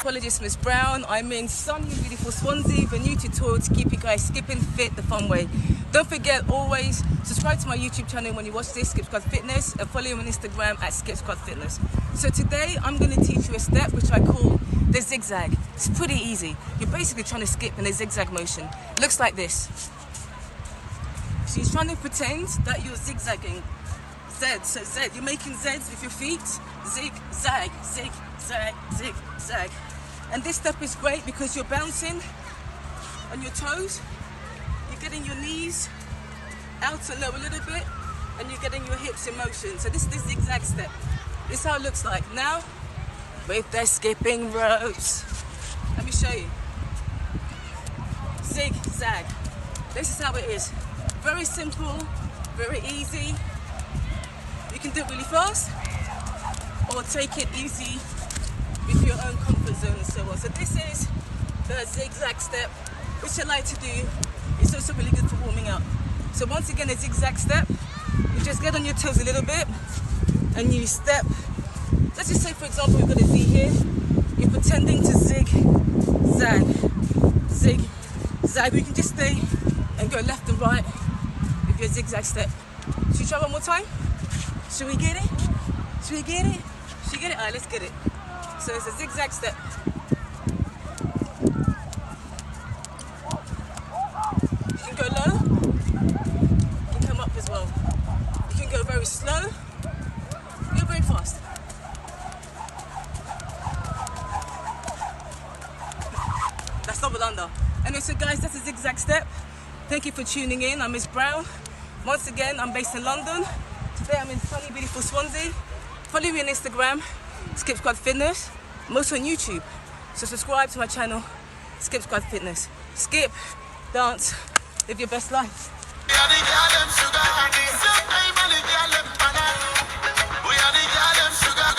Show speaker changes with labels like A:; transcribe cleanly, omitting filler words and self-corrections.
A: psychologist Miss Brown. I'm in sunny, beautiful Swansea with a new tutorial to keep you guys skipping fit the fun way. Don't forget, always subscribe to my YouTube channel when you watch this, Skip Squad Fitness, and follow me on Instagram at Skip Squad Fitness. So today I'm going to teach you a step which I call the zigzag. It's pretty easy. You're basically trying to skip in a zigzag motion. Looks like this. So you're trying to pretend that you're zigzagging. Z, so Z, you're making Zs with your feet. Zig, zag, zig, zag, zig, zag. And this step is great because you're bouncing on your toes. You're getting your knees out and low a little bit, and you're getting your hips in motion. So this is the zigzag step. This is how it looks like. Now, with the skipping ropes. Let me show you. Zig, zag. This is how it is. Very simple, very easy. You can do it really fast, or take it easy with your own comfort zone and so on. So this is the zigzag step, which I like to do. It's also really good for warming up. So once again, a zigzag step, you just get on your toes a little bit and you step. Let's just say, for example, we've got a Z here. You're pretending to zig, zag, zig, zag. You can just stay and go left and right with your zigzag step. Should we try one more time? Should we get it? Should we get it? Should we get it? Alright, let's get it. So it's a zigzag step. You can go low. You can come up as well. You can go very slow. Go very fast. That's double under. Anyway, so guys, that's a zigzag step. Thank you for tuning in. I'm Miss Brown. Once again, I'm based in London. Today I'm in sunny, beautiful Swansea. Follow me on Instagram, Skip Squad Fitness. I'm also on YouTube. So subscribe to my channel, Skip Squad Fitness. Skip, dance, live your best life.